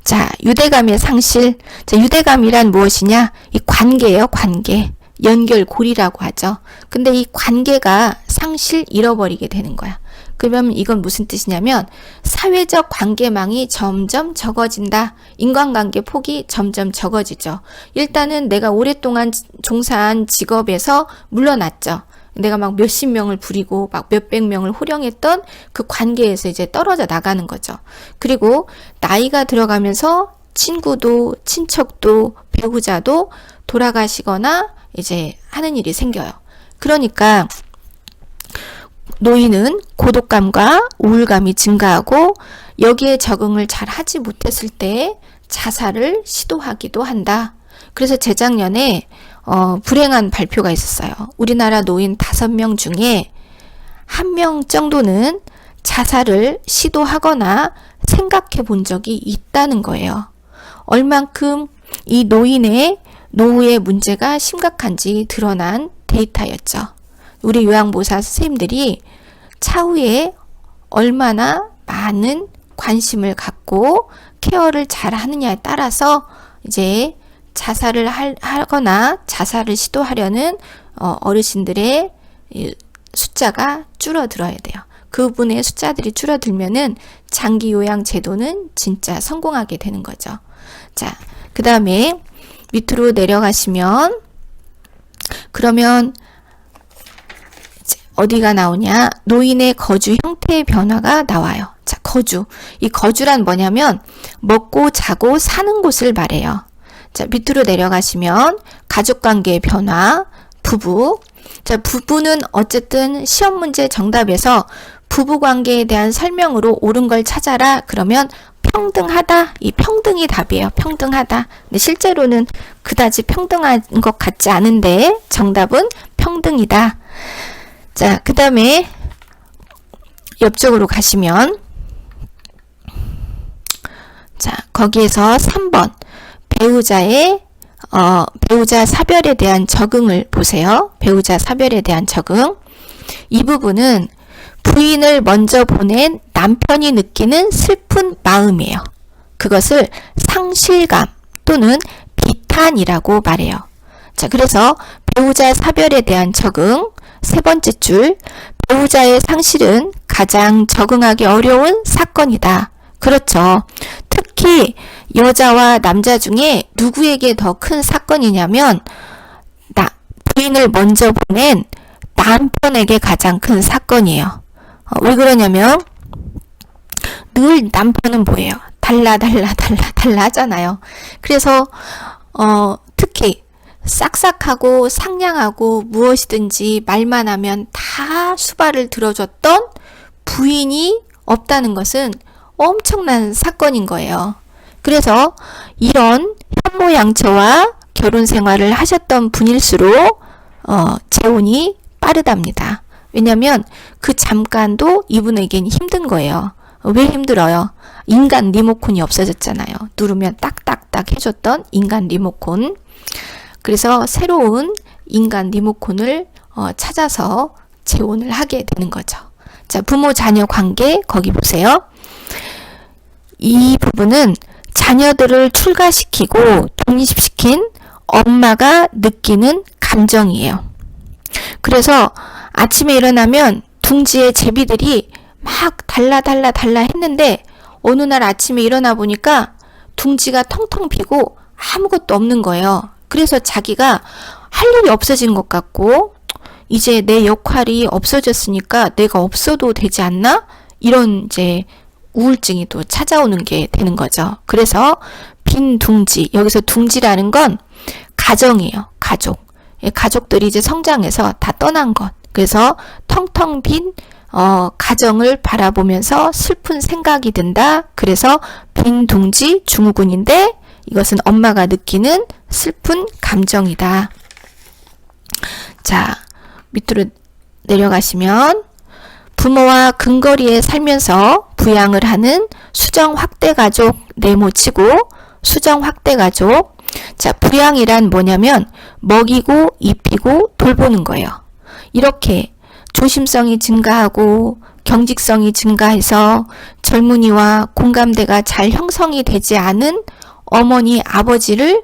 자, 유대감의 상실. 자, 유대감이란 무엇이냐? 이 관계예요, 관계. 연결고리라고 하죠. 근데 이 관계가 잃어버리게 되는 거야. 그러면 이건 무슨 뜻이냐면 사회적 관계망이 점점 적어진다. 인간관계 폭이 점점 적어지죠. 일단은 내가 오랫동안 종사한 직업에서 물러났죠. 내가 막 몇십 명을 부리고 막 몇백 명을 호령했던 그 관계에서 이제 떨어져 나가는 거죠. 그리고 나이가 들어가면서 친구도 친척도 배우자도 돌아가시거나 이제 하는 일이 생겨요. 그러니까 노인은 고독감과 우울감이 증가하고 여기에 적응을 잘 하지 못했을 때 자살을 시도하기도 한다. 그래서 재작년에 불행한 발표가 있었어요. 우리나라 노인 5명 중에 1명 정도는 자살을 시도하거나 생각해 본 적이 있다는 거예요. 얼만큼 이 노인의 노후의 문제가 심각한지 드러난 데이터였죠. 우리 요양보호사 선생님들이 차후에 얼마나 많은 관심을 갖고 케어를 잘 하느냐에 따라서 이제 자살을 하거나 자살을 시도하려는 어르신들의 숫자가 줄어들어야 돼요. 그분의 숫자들이 줄어들면은 장기 요양 제도는 진짜 성공하게 되는 거죠. 자, 그 다음에 밑으로 내려가시면 그러면 어디가 나오냐? 노인의 거주 형태의 변화가 나와요. 자, 거주. 이 거주란 뭐냐면 먹고 자고 사는 곳을 말해요. 자, 밑으로 내려가시면 가족관계의 변화, 부부. 자, 부부는 어쨌든 시험 문제 정답에서 부부관계에 대한 설명으로 옳은 걸 찾아라. 그러면 평등하다. 이 평등이 답이에요. 평등하다. 근데 실제로는 그다지 평등한 것 같지 않은데 정답은 평등이다. 자, 그 다음에 옆쪽으로 가시면 자, 거기에서 3번 배우자 사별에 대한 적응을 보세요. 배우자 사별에 대한 적응. 이 부분은 부인을 먼저 보낸 남편이 느끼는 슬픈 마음이에요. 그것을 상실감 또는 비탄이라고 말해요. 자, 그래서 배우자 사별에 대한 적응. 세 번째 줄, 배우자의 상실은 가장 적응하기 어려운 사건이다. 그렇죠. 특히 여자와 남자 중에 누구에게 더 큰 사건이냐면 부인을 먼저 보낸 남편에게 가장 큰 사건이에요. 왜 그러냐면 늘 남편은 뭐예요? 달라 하잖아요. 그래서 특히 싹싹하고 상냥하고 무엇이든지 말만 하면 다 수발을 들어줬던 부인이 없다는 것은 엄청난 사건인 거예요. 그래서 이런 현모양처와 결혼 생활을 하셨던 분일수록 재혼이 빠르답니다. 왜냐하면 그 잠깐도 이분에겐 힘든 거예요. 왜 힘들어요? 인간 리모컨이 없어졌잖아요. 누르면 딱딱딱 해줬던 인간 리모컨. 그래서 새로운 인간 리모컨을 찾아서 재혼을 하게 되는 거죠. 자, 부모 자녀 관계 거기 보세요. 이 부분은 자녀들을 출가시키고 독립시킨 엄마가 느끼는 감정이에요. 그래서 아침에 일어나면 둥지의 제비들이 막 달라 했는데 어느 날 아침에 일어나 보니까 둥지가 텅텅 비고 아무것도 없는 거예요. 그래서 자기가 할 일이 없어진 것 같고 이제 내 역할이 없어졌으니까 내가 없어도 되지 않나? 이런 이제 우울증이 또 찾아오는 게 되는 거죠. 그래서 빈 둥지, 여기서 둥지라는 건 가정이에요. 가족. 가족들이 이제 성장해서 다 떠난 것. 그래서 텅텅 빈 가정을 바라보면서 슬픈 생각이 든다. 그래서 빈 둥지 증후군인데 이것은 엄마가 느끼는 슬픈 감정이다. 자, 밑으로 내려가시면 부모와 근거리에 살면서 부양을 하는 수정 확대 가족 네모치고 수정 확대 가족. 자, 부양이란 뭐냐면 먹이고 입히고 돌보는 거예요. 이렇게 조심성이 증가하고 경직성이 증가해서 젊은이와 공감대가 잘 형성이 되지 않은 어머니, 아버지를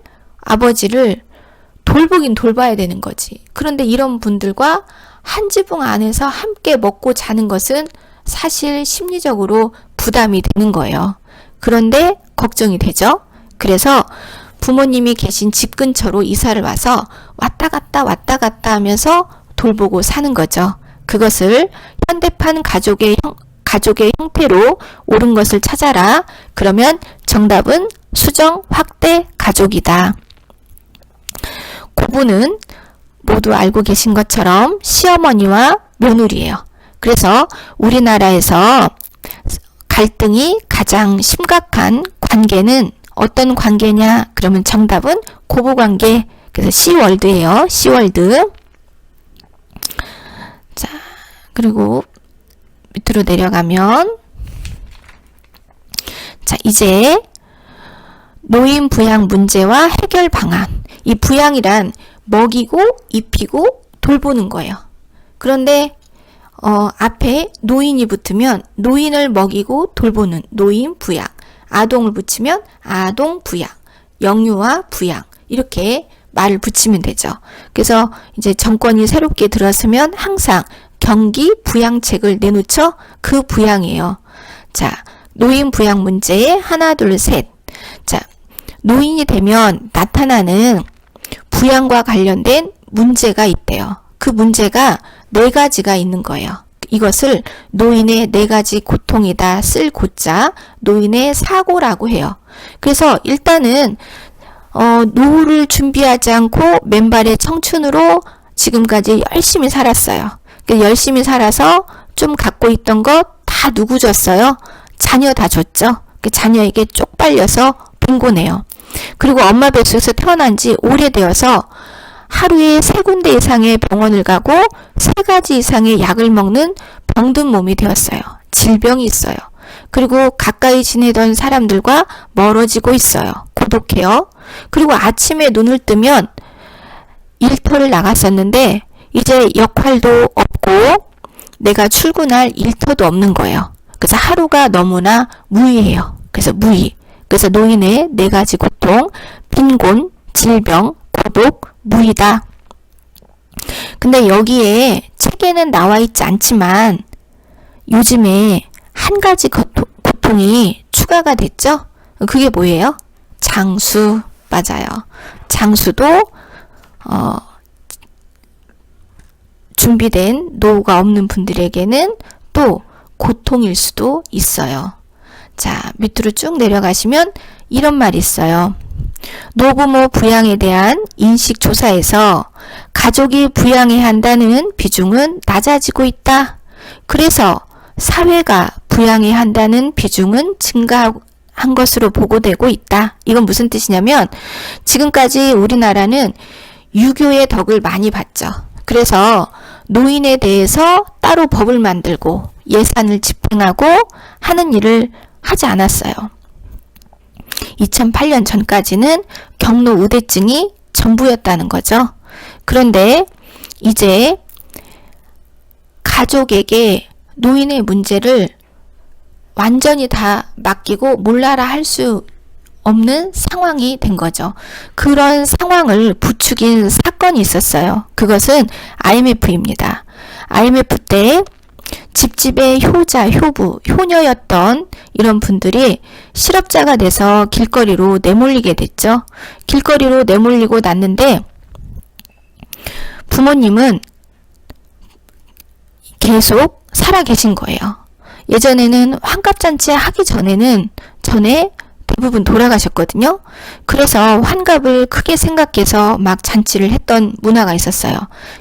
돌보긴 돌봐야 되는 거지. 그런데 이런 분들과 한 지붕 안에서 함께 먹고 자는 것은 사실 심리적으로 부담이 되는 거예요. 그런데 걱정이 되죠. 그래서 부모님이 계신 집 근처로 이사를 와서 왔다 갔다 하면서 돌보고 사는 거죠. 그것을 현대판 가족의 형태로 옳은 것을 찾아라. 그러면 정답은 수정 확대 가족이다. 고부는 모두 알고 계신 것처럼 시어머니와 며느리예요. 그래서 우리나라에서 갈등이 가장 심각한 관계는 어떤 관계냐? 그러면 정답은 고부관계. 그래서 C월드예요. C월드. 자, 그리고 밑으로 내려가면 자, 이제 노인 부양 문제와 해결 방안. 이 부양이란 먹이고 입히고 돌보는 거예요. 그런데 앞에 노인이 붙으면 노인을 먹이고 돌보는 노인 부양, 아동을 붙이면 아동 부양, 영유아 부양 이렇게 말을 붙이면 되죠. 그래서 이제 정권이 새롭게 들어서면 항상 경기 부양책을 내놓죠. 그 부양이에요. 자, 노인 부양 문제에 하나, 둘, 셋. 자, 노인이 되면 나타나는 부양과 관련된 문제가 있대요. 그 문제가 네 가지가 있는 거예요. 이것을 노인의 네 가지 고통이다 쓸 고자 노인의 사고라고 해요. 그래서 일단은 노후를 준비하지 않고 맨발의 청춘으로 지금까지 열심히 살았어요. 열심히 살아서 좀 갖고 있던 것 다 누구 줬어요? 자녀 다 줬죠. 자녀에게 쪽팔려서 빈곤해요. 그리고 엄마 뱃속에서 태어난 지 오래되어서 하루에 3군데 이상의 병원을 가고 3가지 이상의 약을 먹는 병든 몸이 되었어요. 질병이 있어요. 그리고 가까이 지내던 사람들과 멀어지고 있어요. 고독해요. 그리고 아침에 눈을 뜨면 일터를 나갔었는데 이제 역할도 없고 내가 출근할 일터도 없는 거예요. 그래서 하루가 너무나 무의해요. 그래서 무의. 그래서 노인의 4가지 고통, 빈곤, 질병, 고독, 무의다. 근데 여기에 책에는 나와 있지 않지만 요즘에 한 가지 고통이 추가가 됐죠? 그게 뭐예요? 장수. 맞아요. 장수도 준비된 노후가 없는 분들에게는 또 고통일 수도 있어요. 자, 밑으로 쭉 내려가시면 이런 말이 있어요. 노부모 부양에 대한 인식조사에서 가족이 부양해야 한다는 비중은 낮아지고 있다. 그래서 사회가 부양해야 한다는 비중은 증가한 것으로 보고되고 있다. 이건 무슨 뜻이냐면 지금까지 우리나라는 유교의 덕을 많이 봤죠. 그래서 노인에 대해서 따로 법을 만들고 예산을 집행하고 하는 일을 하지 않았어요. 2008년 전까지는 경로 우대증이 전부였다는 거죠. 그런데 이제 가족에게 노인의 문제를 완전히 다 맡기고 몰라라 할 수 없는 상황이 된 거죠. 그런 상황을 부추긴 사건이 있었어요. 그것은 IMF입니다. IMF 때 집집의 효자, 효부, 효녀였던 이런 분들이 실업자가 돼서 길거리로 내몰리게 됐죠. 길거리로 내몰리고 났는데 부모님은 계속 살아 계신 거예요. 예전에는 환갑잔치 하기 전에 대부분 돌아가셨거든요. 그래서 환갑을 크게 생각해서 막 잔치를 했던 문화가 있었어요.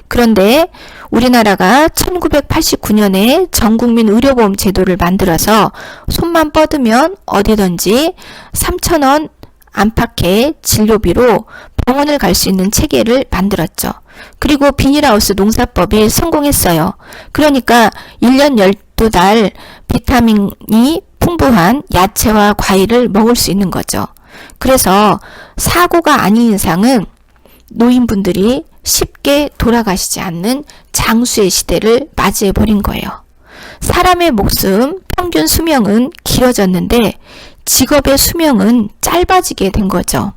그런데 우리나라가 1989년에 전국민 의료보험 제도를 만들어서 손만 뻗으면 어디든지 3,000원 안팎의 진료비로 병원을 갈 수 있는 체계를 만들었죠. 그리고 비닐하우스 농사법이 성공했어요. 그러니까 1년 12달 비타민이 풍부한 야채와 과일을 먹을 수 있는 거죠. 그래서 사고가 아닌 이상은 노인분들이 쉽게 돌아가시지 않는 장수의 시대를 맞이해버린 거예요. 사람의 목숨 평균 수명은 길어졌는데 직업의 수명은 짧아지게 된 거죠.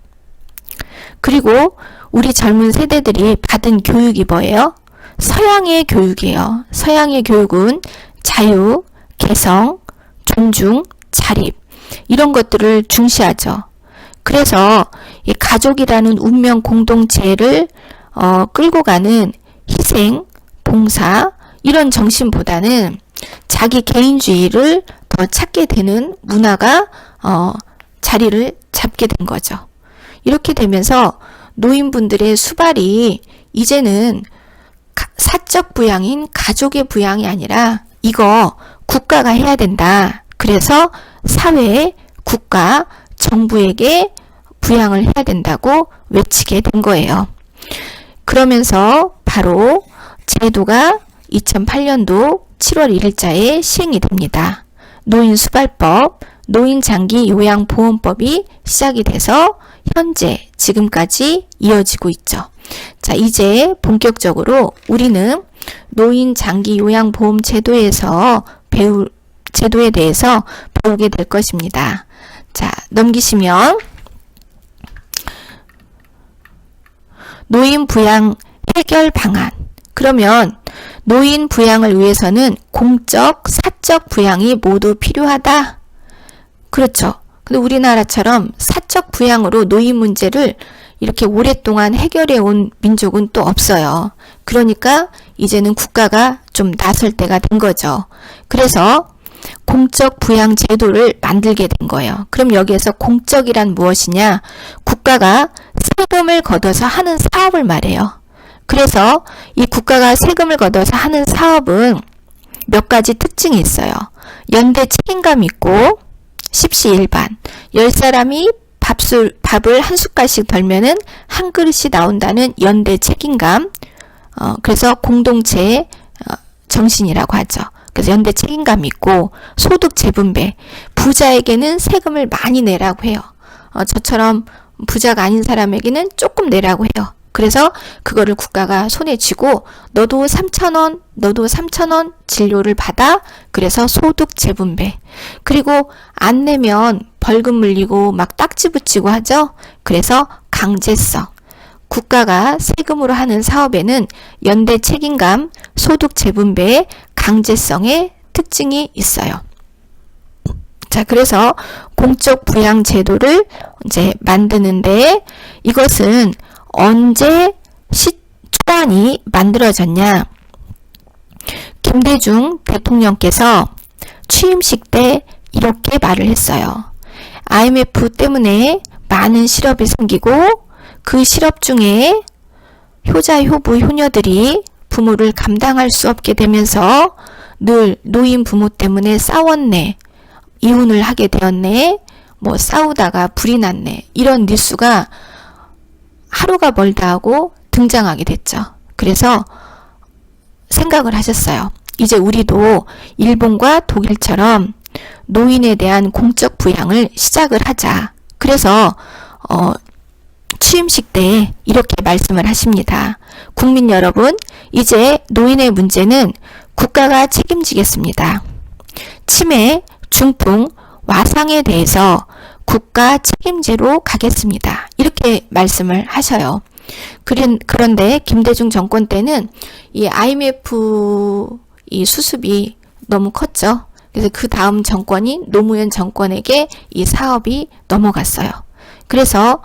그리고 우리 젊은 세대들이 받은 교육이 뭐예요? 서양의 교육이에요. 서양의 교육은 자유, 개성, 존중, 자립 이런 것들을 중시하죠. 그래서 이 가족이라는 운명 공동체를 끌고 가는 희생, 봉사 이런 정신보다는 자기 개인주의를 더 찾게 되는 문화가 자리를 잡게 된 거죠. 이렇게 되면서 노인분들의 수발이 이제는 사적 부양인 가족의 부양이 아니라 이거 국가가 해야 된다. 그래서 사회, 국가, 정부에게 부양을 해야 된다고 외치게 된 거예요. 그러면서 바로 제도가 2008년도 7월 1일자에 시행이 됩니다. 노인수발법, 노인장기요양보험법이 시작이 돼서 현재 지금까지 이어지고 있죠. 자, 이제 본격적으로 우리는 노인장기요양보험 제도에 대해서 배우게 될 것입니다. 자, 넘기시면 노인 부양 해결 방안. 그러면 노인 부양을 위해서는 공적, 사적 부양이 모두 필요하다. 그렇죠. 근데 우리나라처럼 사적 부양으로 노인 문제를 이렇게 오랫동안 해결해 온 민족은 또 없어요. 그러니까 이제는 국가가 좀 나설 때가 된 거죠. 그래서 공적 부양 제도를 만들게 된 거예요. 그럼 여기에서 공적이란 무엇이냐? 국가가 세금을 걷어서 하는 사업을 말해요. 그래서 이 국가가 세금을 걷어서 하는 사업은 몇 가지 특징이 있어요. 연대 책임감이 있고 십시일반, 10사람이 밥을 한 숟갈씩 덜면은 한 그릇이 나온다는 연대 책임감, 그래서 공동체 정신이라고 하죠. 그래서 연대 책임감이 있고 소득 재분배, 부자에게는 세금을 많이 내라고 해요. 저처럼 부자가 아닌 사람에게는 조금 내라고 해요. 그래서 그거를 국가가 손에 쥐고 너도 3,000원, 너도 3,000원 진료를 받아. 그래서 소득 재분배. 그리고 안 내면 벌금 물리고 막 딱지 붙이고 하죠. 그래서 강제성. 국가가 세금으로 하는 사업에는 연대 책임감, 소득 재분배의 강제성의 특징이 있어요. 자, 그래서 공적 부양 제도를 이제 만드는데 이것은 언제 초안이 만들어졌냐? 김대중 대통령께서 취임식 때 이렇게 말을 했어요. IMF 때문에 많은 실업이 생기고 그 실업 중에 효자, 효부, 효녀들이 부모를 감당할 수 없게 되면서 늘 노인 부모 때문에 싸웠네, 이혼을 하게 되었네, 뭐 싸우다가 불이 났네, 이런 뉴스가 하루가 멀다 하고 등장하게 됐죠. 그래서 생각을 하셨어요. 이제 우리도 일본과 독일처럼 노인에 대한 공적 부양을 시작을 하자. 그래서 취임식 때 이렇게 말씀을 하십니다. 국민 여러분, 이제 노인의 문제는 국가가 책임지겠습니다. 치매, 중풍, 와상에 대해서 국가 책임제로 가겠습니다. 이렇게 말씀을 하셔요. 그런데 김대중 정권 때는 이 IMF 이 수습이 너무 컸죠. 그래서 그 다음 정권인 노무현 정권에게 이 사업이 넘어갔어요. 그래서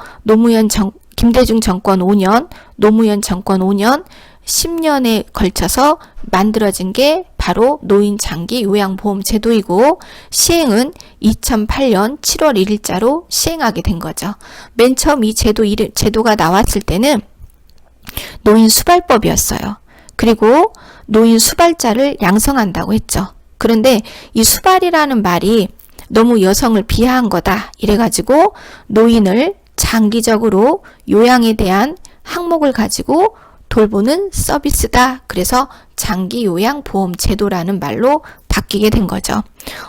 김대중 정권 5년, 노무현 정권 5년, 10년에 걸쳐서 만들어진 게 바로 노인 장기 요양보험 제도이고 시행은 2008년 7월 1일자로 시행하게 된 거죠. 맨 처음 이 제도가 나왔을 때는 노인 수발법이었어요. 그리고 노인 수발자를 양성한다고 했죠. 그런데 이 수발이라는 말이 너무 여성을 비하한 거다 이래가지고 노인을 장기적으로 요양에 대한 항목을 가지고 돌보는 서비스다. 그래서 장기 요양 보험 제도라는 말로 바뀌게 된 거죠.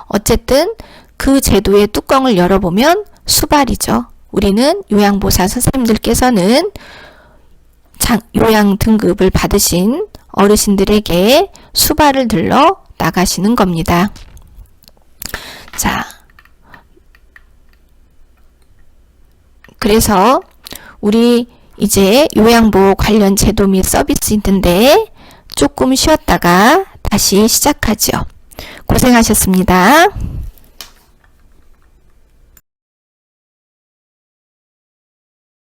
어쨌든 그 제도의 뚜껑을 열어보면 수발이죠. 우리는 요양보사 선생님들께서는 요양 등급을 받으신 어르신들에게 수발을 들러 나가시는 겁니다. 자, 그래서 우리 이제 요양보호 관련 제도 및 서비스 있는데 조금 쉬었다가 다시 시작하죠. 고생하셨습니다.